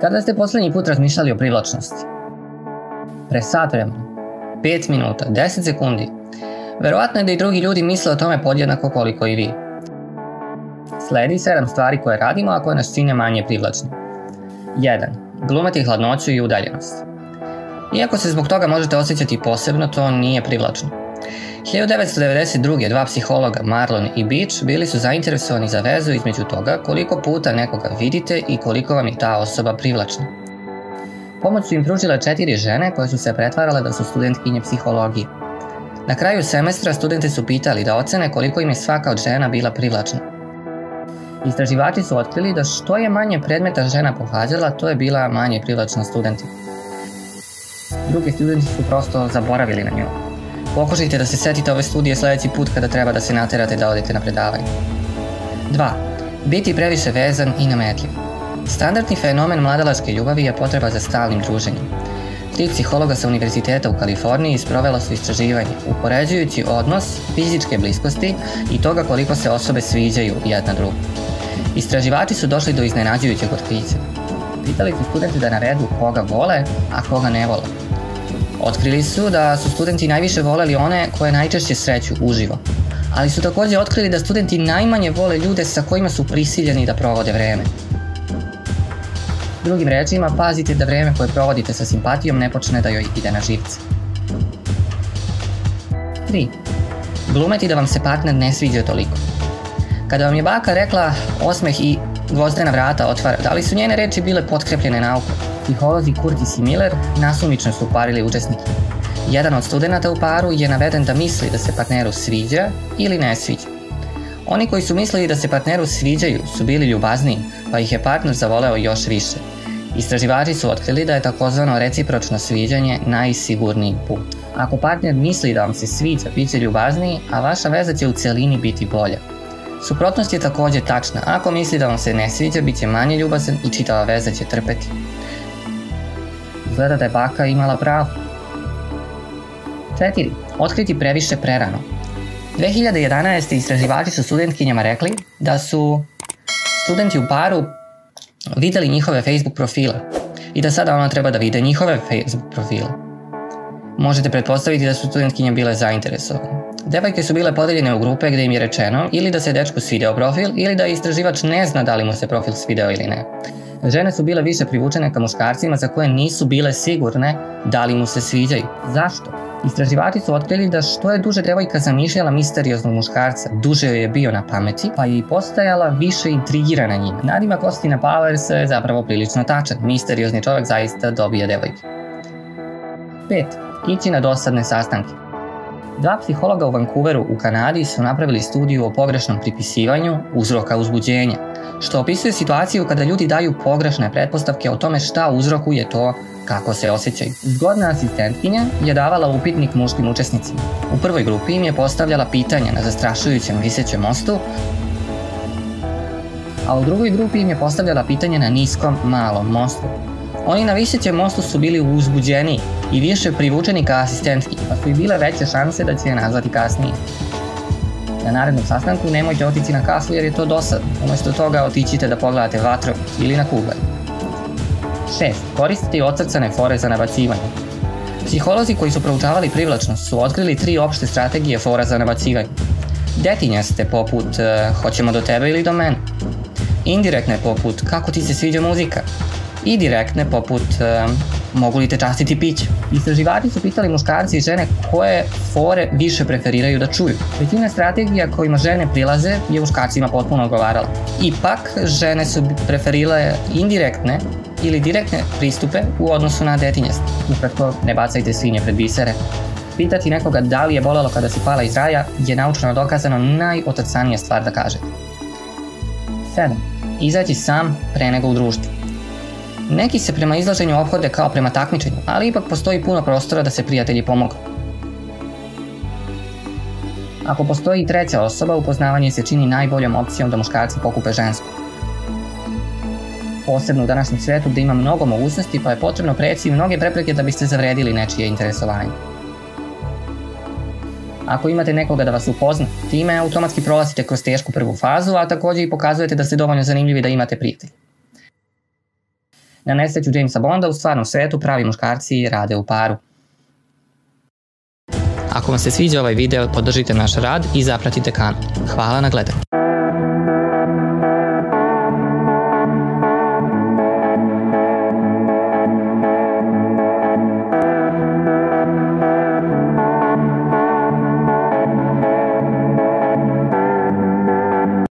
Kada ste poslednji put razmišljali o privlačnosti? Pre sat vremena, 5 minuta, 10 sekundi. Verovatno je da i drugi ljudi misle o tome podjednako koliko i vi. Sledi 7 stvari koje radimo, a koje nas čine manje privlačni. 1. Glumati hladnoću i udaljenost. Iako se zbog toga možete osjećati posebno, to nije privlačno. 1992. dva psihologa, Marlon i Beach, bili su zainteresovani za vezu između toga koliko puta nekoga vidite i koliko vam je ta osoba privlačna. Pomoć su im pružile 4 žene koje su se pretvarale da su studentkinje psihologije. Na kraju semestra studente su pitali da ocene koliko im je svaka od žena bila privlačna. Istraživači su otkrili da što je manje predmeta žena pohađala, to je bila manje privlačna studentima. Drugi studenti su prosto zaboravili na nju. Pokušajte da se setite ove studije sledeći put kada treba da se naterate da odete na predavanje. 2. Biti previše vezan i nametljiv. Standardni fenomen mladalačke ljubavi je potreba za stalnim druženjem. 3 psihologa sa Univerziteta u Kaliforniji sprovela su istraživanje, upoređujući odnos fizičke bliskosti i toga koliko se osobe sviđaju jedna drugu. Istraživači su došli do iznenađujućeg otkrića. Pitali su studenti da navedu koga vole, a koga ne vole. Otkrili su da su studenti najviše voleli one koje najčešće sreću uživo, ali su takođe otkrili da studenti najmanje vole ljude sa kojima su prisiljeni da provode vreme. Drugim rečima, pazite da vreme koje provodite sa simpatijom ne počne da joj ide na živce. 3. Glumeti da vam se partner ne sviđa toliko. Kada vam je baka rekla osmeh i gvozdena vrata otvara, da li su njene reči bile potkrepljene naukom? Psiholozi Curtis i Miller nasumično su uparili učesnike. Jedan od studenta u paru je naveden da misli da se partneru sviđa ili ne sviđa. Oni koji su mislili da se partneru sviđaju su bili ljubazniji, pa ih je partner zavoleo još više. Istraživači su otkrili da je takozvano recipročno sviđanje najsigurniji put. Ako partner misli da vam se sviđa, bit će ljubazniji, a vaša veza će u celini biti bolja. Suprotnost je takođe tačna. Ako misli da vam se ne sviđa, bit će manje ljubazan i čitava veza će trpeti. Izgleda da je baka imala pravo. 4. Otkriti previše prerano. 2011. istraživači su studentkinjama rekli da su studenti u paru videli njihove Facebook profile i da sada ona treba da vide njihove Facebook profile. Možete pretpostaviti da su studentkinje bile zainteresovane. Devojke su bile podeljene u grupe gde im je rečeno ili da se dečku svideo profil ili da istraživač ne zna da li mu se profil svideo ili ne. Žene su bile više privučene ka muškarcima za koje nisu bile sigurne da li mu se sviđaju. Zašto? Istraživači su otkrili da što je duže devojka zamišljala misterioznog muškarca, duže joj je bio na pameti, pa je i postajala više intrigirana njima. Nadimak Austina Powersa je zapravo prilično tačan. Misteriozni čovjek zaista dobija devojke. 5. Ići na dosadne sastanke. 2 psihologa u Vancouveru u Kanadi su napravili studiju o pogrešnom pripisivanju uzroka uzbuđenja, što opisuje situaciju kada ljudi daju pogrešne pretpostavke o tome šta uzrokuje to kako se osjećaju. Zgodna asistentkinja je davala upitnik muškim učesnicima. U prvoj grupi im je postavljala pitanja na zastrašujućem visećem mostu, a u drugoj grupi im je postavljala pitanja na niskom, malom mostu. Oni na visećem mostu su bili uzbuđeniji i više privučeni ka asistentki, pa su i bile veće šanse da će je nazvati kasnije. Na narednom sastanku nemojte otići na kafu jer je to dosadno, umesto toga otićite da pogledate vatru ili na kuglanje. 6. Koristite i ocrcane fore za nabacivanje. Psiholozi koji su proučavali privlačnost su otkrili 3 opšte strategije fora za nabacivanje. Detinjaste poput hoćemo do tebe ili do mene. Indirektne poput kako ti se sviđa muzika. I direktne poput mogu li te častiti piće. Istraživači su pitali muškarci i žene koje fore više preferiraju da čuju. Većina strategija kojima žene prilaze je muškarcima potpuno odgovarala. Ipak, žene su preferile indirektne ili direktne pristupe u odnosu na detinjast. Ukratko, ne bacajte svinje pred bisere. Pitati nekoga da li je bolelo kada si pala iz raja je naučno dokazano najotrcanija stvar da kažete. 7. Izaći sam pre nego u društvu. Neki se prema izlaženju ophode kao prema takmičenju, ali ipak postoji puno prostora da se prijatelji pomogu. Ako postoji treća osoba, upoznavanje se čini najboljom opcijom da muškarci pokupe žensku. Posebno u današnjem svetu gde ima mnogo mogućnosti, pa je potrebno preći mnoge prepreke da biste zavredili nečije interesovanje. Ako imate nekoga da vas upozna, time automatski prolazite kroz tešku prvu fazu, a takođe i pokazujete da ste dovoljno zanimljivi da imate prijatelje. Na nesreću Jamesa Bonda u stvarnom svetu pravi muškarci rade u paru. Ako vam se sviđa ovaj video, podržite naš rad i zapratite kanal. Hvala na gledanju.